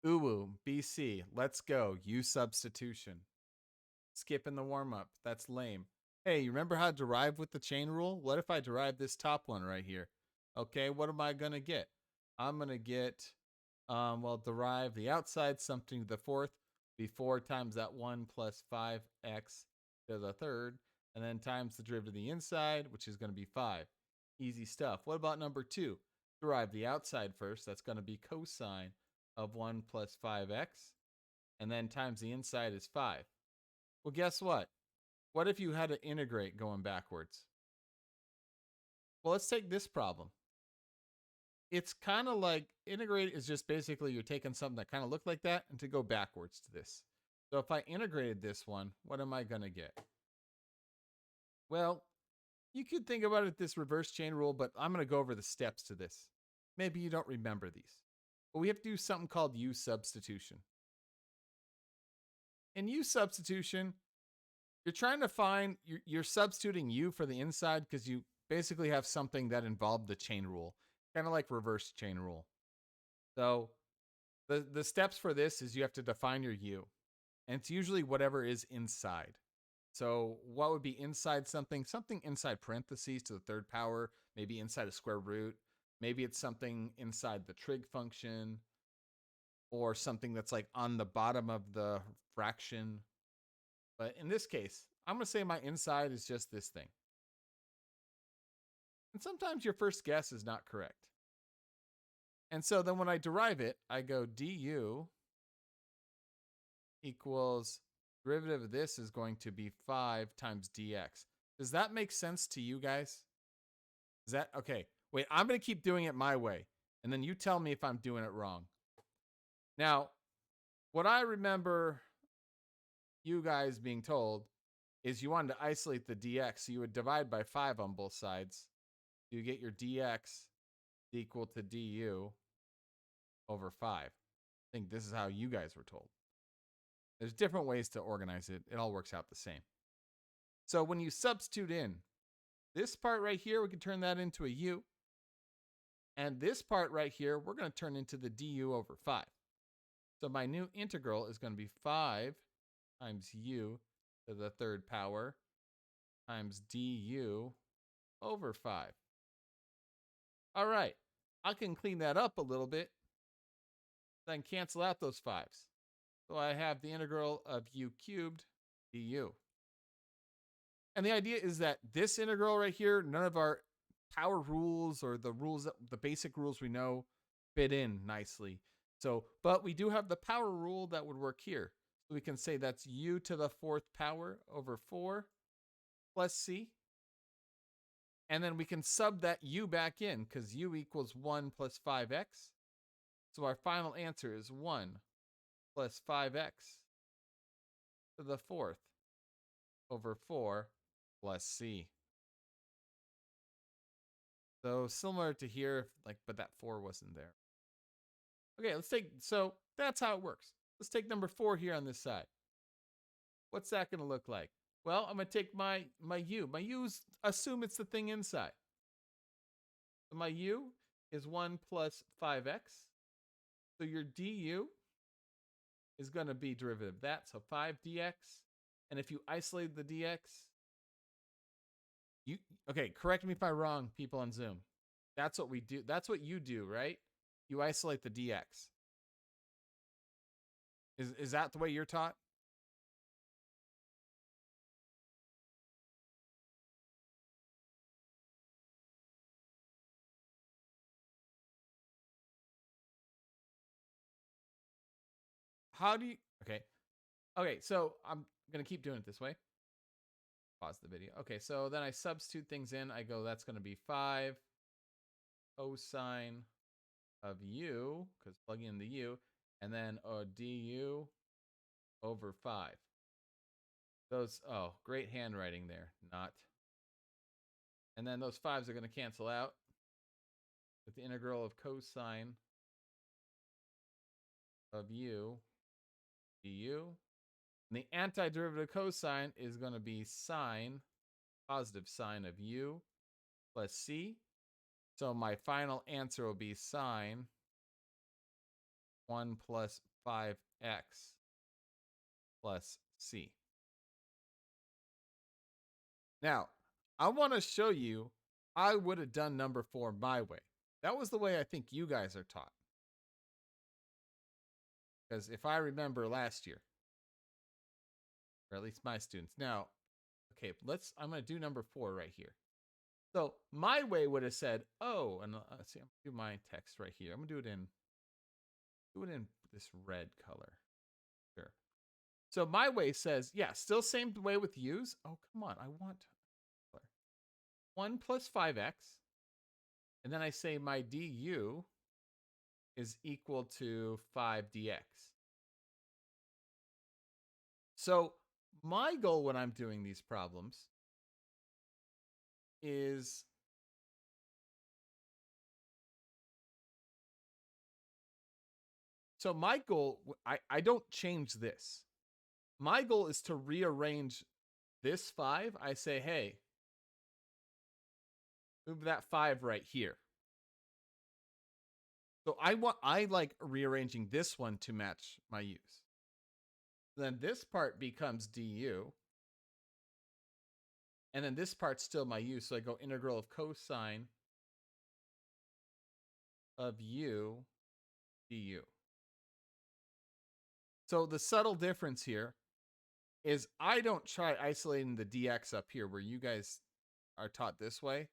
BC, let's go. U-Substitution. Skipping the warm-up. That's lame. Hey, you remember how to derive with the chain rule? What if I derive this top one right here? Okay, what am I going to get? I'm going to get, well, derive the outside something to the fourth, be 4 times that 1 plus 5x to the third, and then times the derivative of the inside, which is going to be 5. Easy stuff. What about number 2? Derive the outside first. That's going to be cosine of 1 plus 5x, and then times the inside is 5. Well, guess what? What if you had to integrate going backwards? Well, let's take this problem. It's kind of like integrate is just basically you're taking something that kind of looked like that and to go backwards to this. So if I integrated this one, what am I going to get? Well, you could think about it this reverse chain rule, but I'm going to go over the steps to this. Maybe you don't remember these. But we have to do something called U-Substitution. In U-Substitution, you're trying to find, you're substituting U for the inside because you basically have something that involved the chain rule, kind of like reverse chain rule. So the steps for this is you have to define your U, and it's usually whatever is inside. So what would be inside something? Something inside parentheses to the third power, maybe inside a square root. Maybe it's something inside the trig function, or something that's like on the bottom of the fraction. But in this case, I'm going to say my inside is just this thing. And sometimes your first guess is not correct. And so then when I derive it, I go du equals derivative of this is going to be 5 times dx. Does that make sense to you guys? Is that okay? Wait, I'm going to keep doing it my way, and then you tell me if I'm doing it wrong. Now, what I remember you guys being told is you wanted to isolate the dx, so you would divide by 5 on both sides. You get your dx equal to du over 5. I think this is how you guys were told. There's different ways to organize it. It all works out the same. So when you substitute in this part right here, we can turn that into a u. And this part right here, we're going to turn into the du over 5. So my new integral is going to be 5 times u to the third power times du over 5. All right, I can clean that up a little bit. Then cancel out those 5's. So I have the integral of u cubed du. And the idea is that this integral right here, none of our power rules or the rules, the basic rules we know fit in nicely. So, but we do have the power rule that would work here. So we can say that's u to the fourth power over 4 plus c. And then we can sub that u back in because u equals 1 plus 5x. So our final answer is 1 plus 5x to the fourth over 4 plus c. So similar to here, but that 4 wasn't there. Okay, so that's how it works. Let's take number 4 here on this side. What's that going to look like? Well, I'm going to take my u. My u's, assume it's the thing inside. So my u is 1 plus 5x. So your du is going to be derivative of that. So 5 dx. And if you isolate the dx, okay, correct me if I'm wrong, people on Zoom. That's what we do. That's what you do, right? You isolate the dx. Is that the way you're taught? How do you, okay, so I'm going to keep doing it this way. Pause the video. Okay, so then I substitute things in. I go, that's going to be 5 cosine of u, because plugging in the u, and then du over 5. Those, oh, great handwriting there. Not. And then those 5's are going to cancel out with the integral of cosine of u du. And the antiderivative of cosine is going to be sine, positive sine of u plus c. So my final answer will be sine 1 plus 5x plus c. Now, I want to show you I would have done number 4 my way. That was the way I think you guys are taught. Because if I remember last year, or at least my students. Now, okay, I'm going to do number 4 right here. So my way would have said, oh, and let's see, I'm going to do my text right here. I'm going to do it in this red color. Sure. So my way says, yeah, still same way with U's. Oh, come on. I want 1 plus 5x. And then I say my du is equal to 5 dx. So my goal when I'm doing these problems is so my goal, I don't change this. My goal is to rearrange this 5. I say, hey, move that 5 right here. So I like rearranging this one to match my u's. Then this part becomes du. And then this part's still my u. So I go integral of cosine of u du. So the subtle difference here is I don't try isolating the dx up here where you guys are taught this way.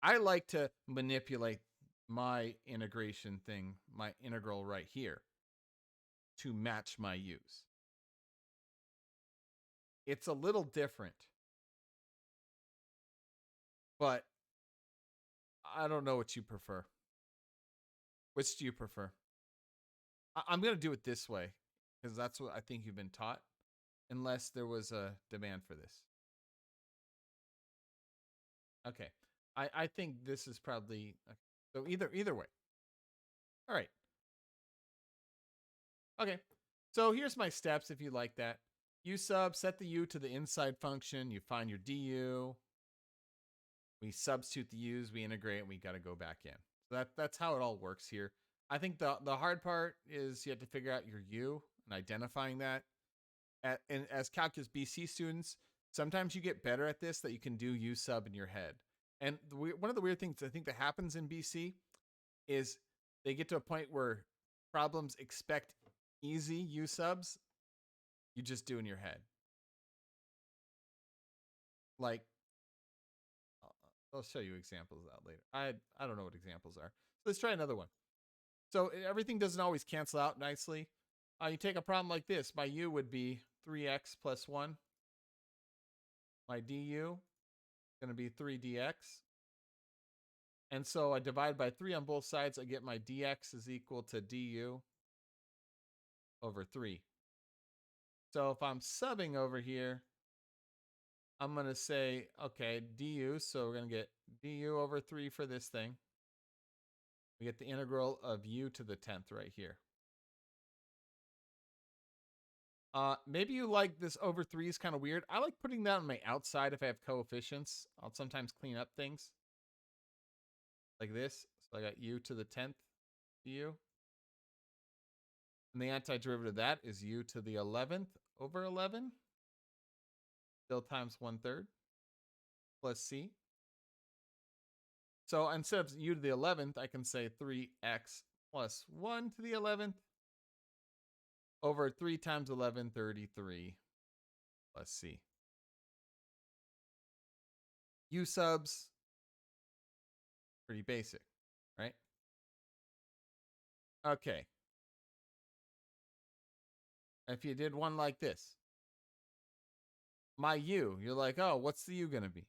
I like to manipulate my integration thing, my integral right here, to match my u's. It's a little different, but I don't know what you prefer. Which do you prefer? I'm going to do it this way because that's what I think you've been taught, unless there was a demand for this. Okay. I think this is probably, so either way. All right. Okay. So here's my steps if you like that. U sub, set the u to the inside function. You find your du. We substitute the u's, we integrate, we got to go back in. So that's how it all works here. I think the hard part is you have to figure out your u and identifying that. And as CalcBC students, sometimes you get better at this that you can do U sub in your head. And one of the weird things I think that happens in BC is they get to a point where problems expect easy U subs, you just do in your head. Like, I'll show you examples out later. I don't know what examples are. So let's try another one. So everything doesn't always cancel out nicely. You take a problem like this. My u would be 3x plus 1. My du is going to be 3 dx. And so I divide by 3 on both sides. I get my dx is equal to du over 3. So if I'm subbing over here, I'm going to say, okay, du. So we're going to get du over 3 for this thing. We get the integral of u to the 10th right here. Maybe you like this over 3 is kind of weird. I like putting that on my outside if I have coefficients. I'll sometimes clean up things like this. So I got u to the 10th du. And the antiderivative of that is u to the 11th over 11. Still times 1/3 plus c. So instead of u to the 11th, I can say 3x plus 1 to the 11th over 3 times 11, 33 plus c. U subs, pretty basic, right? Okay. If you did one like this, my u, you're like, oh, what's the u going to be?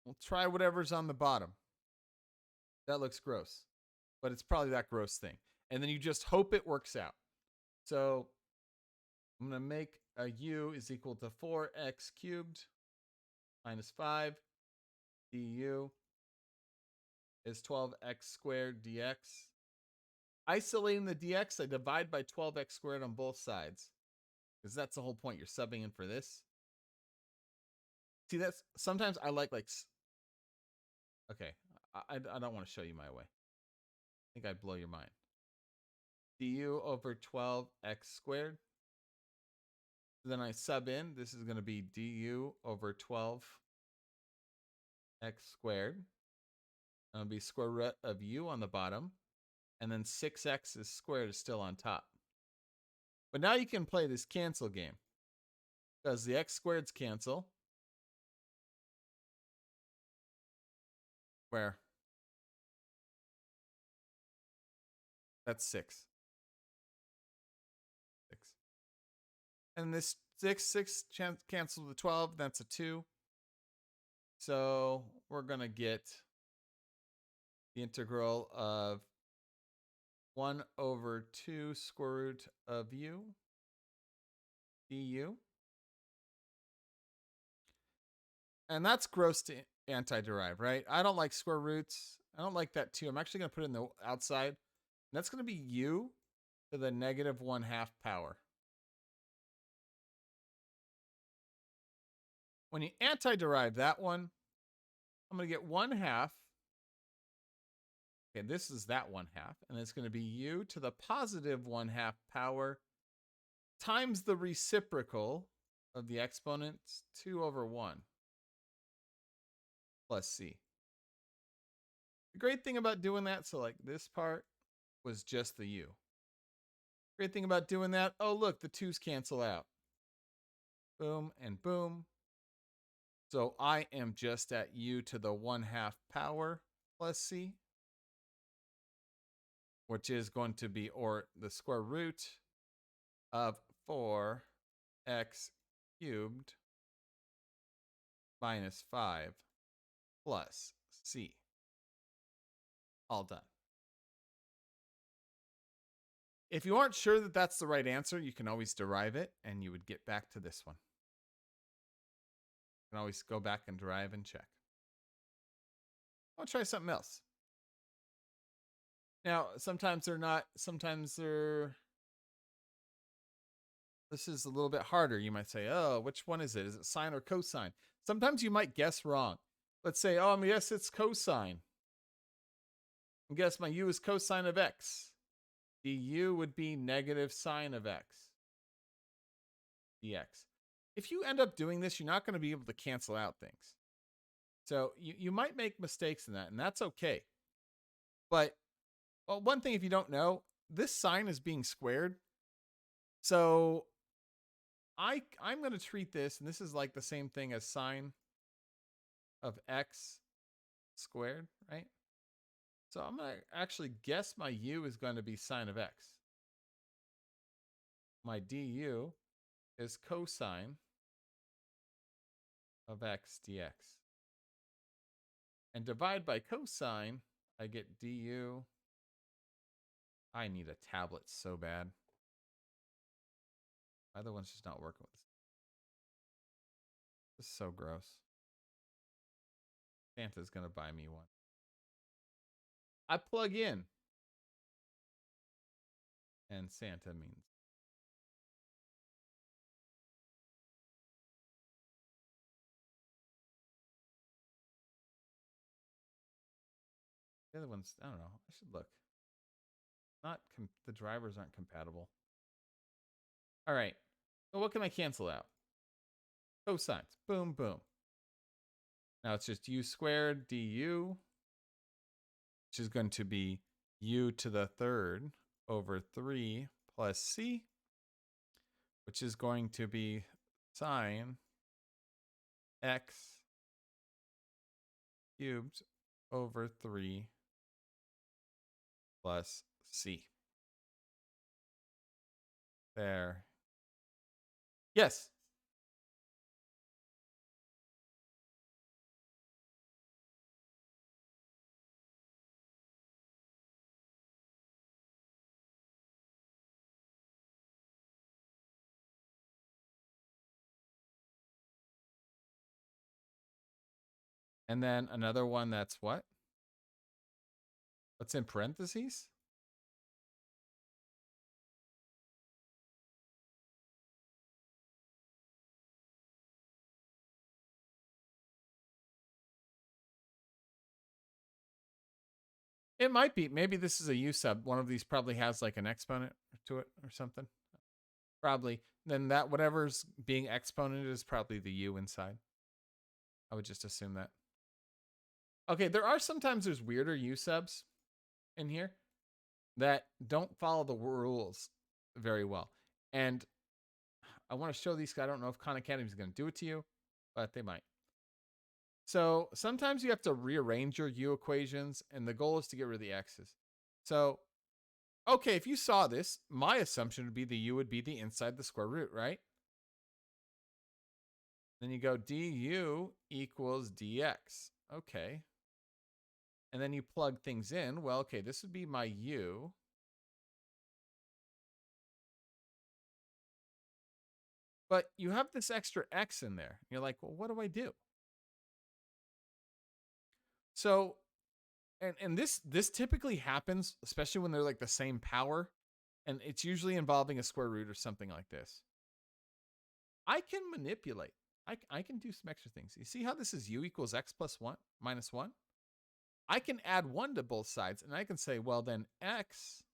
Well, try whatever's on the bottom. That looks gross, but it's probably that gross thing. And then you just hope it works out. So I'm going to make a u is equal to 4x cubed minus 5 du is 12x squared dx. Isolating the dx, I divide by 12x squared on both sides. Because that's the whole point. You're subbing in for this. See, that's sometimes I like okay, I don't want to show you my way. I think I'd blow your mind. du over 12x squared. Then I sub in, this is going to be du over 12x squared. That'll be square root of u on the bottom. And then 6x is squared is still on top. But now you can play this cancel game. Because the x squareds cancel. Where? That's 6. 6. And this 6 cancels the 12. That's a 2. So we're going to get the integral of 1 over 2 square root of u du. And that's gross to antiderive, right? I don't like square roots. I don't like that too. I'm actually going to put it in the outside. And that's going to be u to the negative 1/2 power. When you antiderive that one, I'm going to get 1/2. Okay, this is that 1/2. And it's going to be u to the positive 1/2 power times the reciprocal of the exponents, 2 over 1 plus c. The great thing about doing that, so like this part was just the u. Great thing about doing that, oh look, the 2's cancel out. Boom and boom. So I am just at u to the 1/2 power plus c, which is going to be, or the square root of 4x cubed minus 5 plus c. All done. If you aren't sure that that's the right answer, you can always derive it, and you would get back to this one. You can always go back and derive and check. I'll try something else. Now, sometimes they're not, sometimes they're, this is a little bit harder. You might say, oh, which one is it? Is it sine or cosine? Sometimes you might guess wrong. Let's say, oh, yes, it's cosine. And guess my u is cosine of x. Du would be negative sine of x. dx. If you end up doing this, you're not going to be able to cancel out things. So you might make mistakes in that, and that's okay. But well, one thing, if you don't know, this sine is being squared. So I'm going to treat this, and this is like the same thing as sine of x squared, right? So I'm going to actually guess my u is going to be sine of x. My du is cosine of x dx. And divide by cosine, I get du. I need a tablet so bad. My other one's just not working with this. This is so gross. Santa's going to buy me one. I plug in. And Santa means. The other ones, I don't know. I should look. Not the drivers aren't compatible. All right. So what can I cancel out? Cosines. Boom, boom. Now it's just u squared du, which is going to be u to the 3rd over 3 plus c, which is going to be sine x cubed over 3 plus c. There. Yes. And then another one that's what? What's in parentheses? It might be. Maybe this is a U sub. One of these probably has like an exponent to it or something. Probably. Then that whatever's being exponented is probably the U inside. I would just assume that. Okay, there's weirder U subs in here that don't follow the rules very well. And I want to show these. I don't know if Khan Academy is going to do it to you, but they might. So sometimes you have to rearrange your U equations, and the goal is to get rid of the X's. So, okay, if you saw this, my assumption would be the U would be the inside the square root, right? Then you go du equals dx. Okay. And then you plug things in. Well, okay, this would be my U. But you have this extra X in there. You're like, well, what do I do? So, and this typically happens, especially when they're like the same power, and it's usually involving a square root or something like this. I can manipulate. I can do some extra things. You see how this is U equals X plus 1 minus 1? I can add 1 to both sides, and I can say, well, then X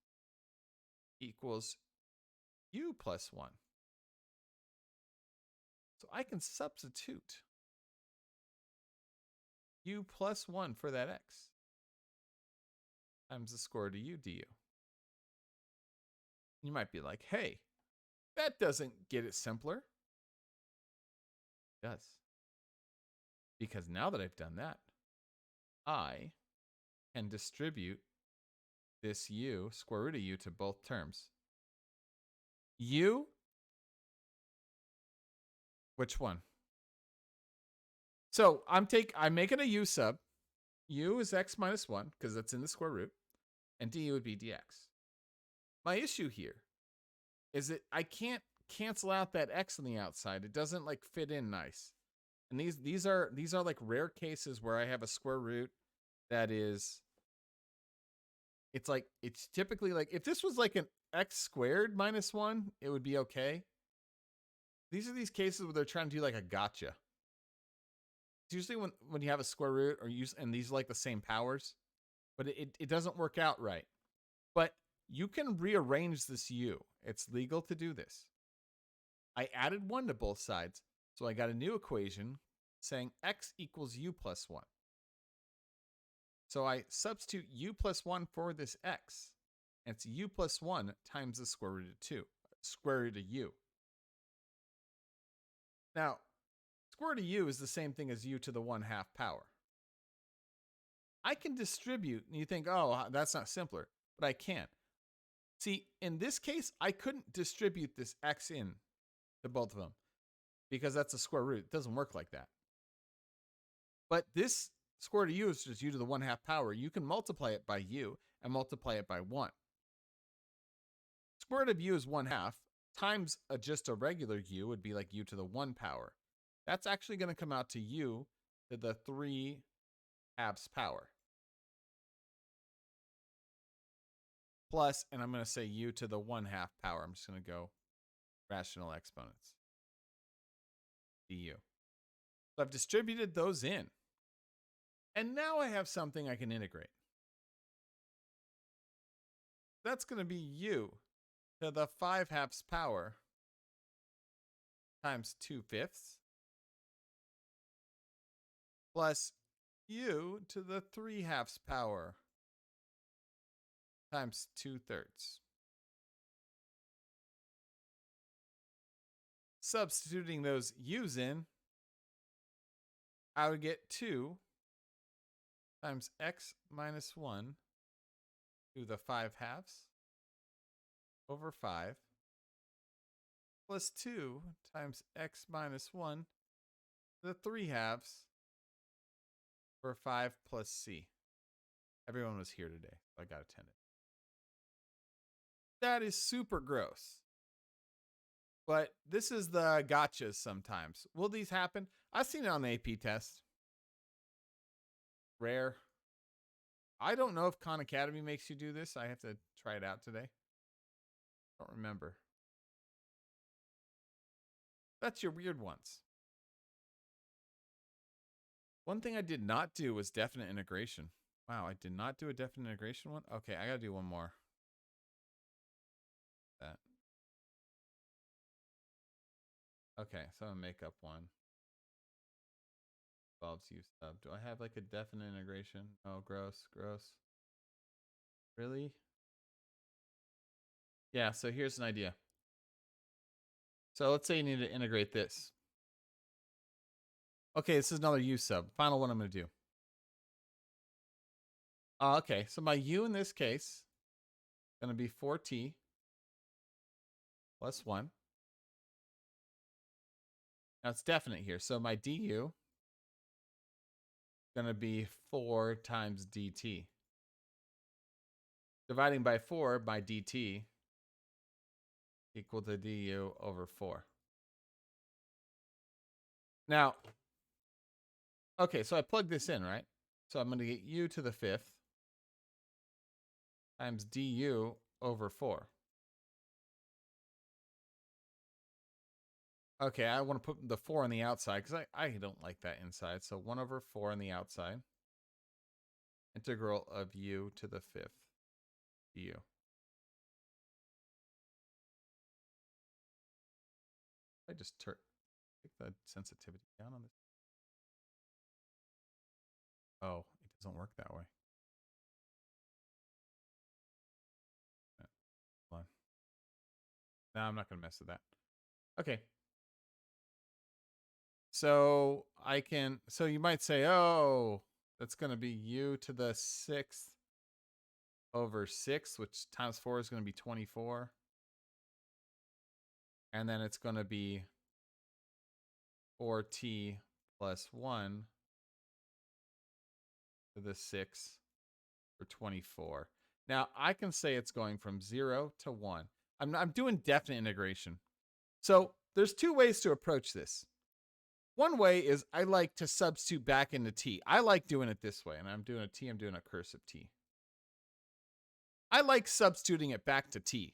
equals U plus 1. So I can substitute U plus 1 for that X times the square root of U du. You might be like, hey, that doesn't get it simpler. It does. Because now that I've done that, I can distribute this U, square root of U, to both terms. U, which one? So I'm making a U sub. U is X minus 1, because that's in the square root, and du would be dx. My issue here is that I can't cancel out that X on the outside. It doesn't like fit in nice. And these are like rare cases where I have a square root that is, it's typically like, if this was like an X squared minus 1, it would be okay. These are these cases where they're trying to do like a gotcha. It's usually when you have a square root and these are like the same powers, but it doesn't work out right. But you can rearrange this U. It's legal to do this. I added 1 to both sides, so I got a new equation saying X equals U plus 1. So I substitute U plus 1 for this X, and it's U plus 1 times the square root of 2, square root of U. Now, square root of U is the same thing as U to the 1/2 power. I can distribute, and you think, oh, that's not simpler, but I can. See, in this case, I couldn't distribute this X in to both of them because that's a square root. It doesn't work like that. But this square root of U is just U to the 1/2 power. You can multiply it by U and multiply it by 1. Square root of U is 1/2 times just a regular U would be like U to the 1 power. That's actually going to come out to U to the 3/2 power. Plus, and I'm going to say U to the 1/2 power. I'm just going to go rational exponents. du. So I've distributed those in. And now I have something I can integrate. That's going to be U to the 5/2 power times 2/5 plus U to the 3/2 power times 2/3. Substituting those U's in, I would get 2 times X minus 1 to the 5/2 over 5 plus 2 times X minus 1 to the 3/2 over 5 plus C. Everyone was here today, so I got attended. That is super gross. But this is the gotchas sometimes. Will these happen? I've seen it on the AP test. Rare. I don't know if Khan Academy makes you do this. I have to try it out today. Don't remember. That's your weird ones. One thing I did not do was definite integration. Wow, I did not do a definite integration one. Okay, I gotta do one more. That. Okay, so I'm gonna make up one. Involves U sub. Do I have like a definite integration? Oh, gross, gross. Really? Yeah, so here's an idea. So let's say you need to integrate this. Okay, this is another U sub. Final one I'm gonna do. Okay, so my U in this case is gonna be 4t plus 1. Now it's definite here. So my du is gonna be 4 times dt. Dividing by 4 by dt equal to du over 4. Now, okay, so I plug this in, right? So I'm going to get u to the 5th times du over 4. Okay, I want to put the 4 on the outside because I don't like that inside. So 1 over 4 on the outside. Integral of u to the 5th du. I just take the sensitivity down on this. Oh, it doesn't work that way. Hold on. No, I'm not going to mess with that. Okay. So I can, so you might say, oh, that's going to be u to the 6th over 6, which times 4 is going to be 24. And then it's going to be 4t plus 1 to the 6 for 24. Now, I can say it's going from 0 to 1. I'm doing definite integration. So there's two ways to approach this. One way is I like to substitute back into t. I like doing it this way, and I'm doing a t, I'm doing a cursive t. I like substituting it back to t.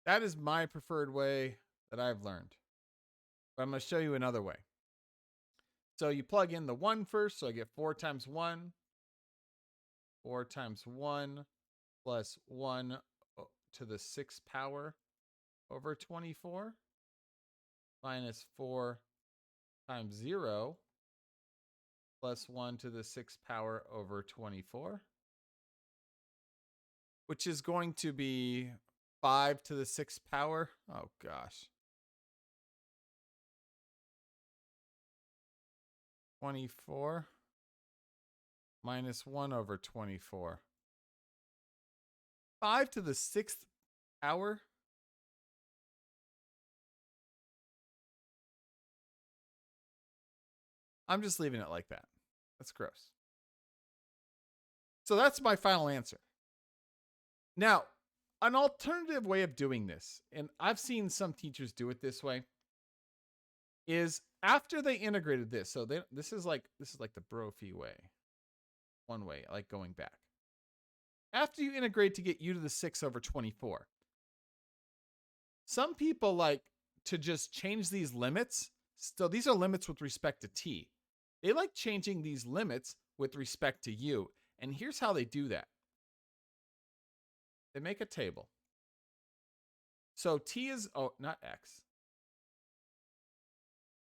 That is my preferred way that I've learned. But I'm going to show you another way. So you plug in the 1 first, so I get 4 times 1. 4 times 1 plus 1 to the 6th power over 24 minus 4 times 0 plus 1 to the 6th power over 24, which is going to be 5 to the 6th power. Oh, gosh. 24 minus 1 over 24. 5 to the 6th power? I'm just leaving it like that. That's gross. So that's my final answer. Now, an alternative way of doing this, and I've seen some teachers do it this way, is after they integrated this. So this is like the Brophy way. One way, like going back. After you integrate to get u to the 6 over 24, some people like to just change these limits. So these are limits with respect to t. They like changing these limits with respect to u. And here's how they do that. They make a table. So t is, oh, not x.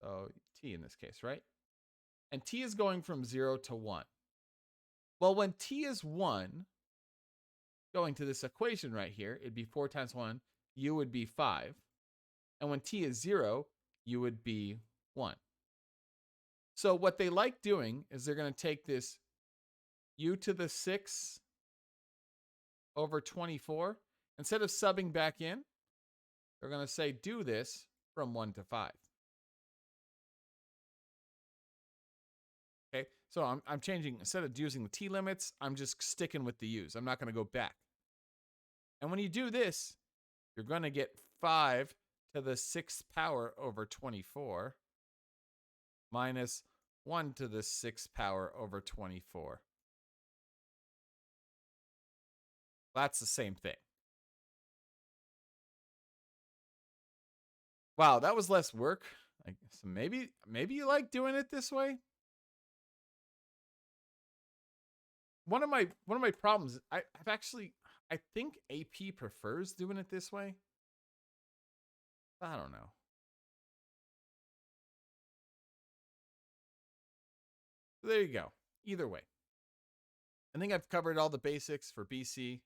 So t in this case, right? And t is going from 0 to 1. Well, when t is 1, going to this equation right here, it'd be 4 times 1, u would be 5. And when t is 0, u would be 1. So what they like doing is they're going to take this u to the 6 over 24. Instead of subbing back in, they're going to say do this from 1 to 5. Okay, so I'm changing, instead of using the t limits, I'm just sticking with the u's. I'm not going to go back. And when you do this, you're going to get 5 to the 6th power over 24 minus 1 to the 6th power over 24. That's the same thing. Wow, that was less work. So maybe you like doing it this way. one of my problems, I've actually, I think AP prefers doing it this way. I don't know. There you go. Either way. I think I've covered all the basics for BC.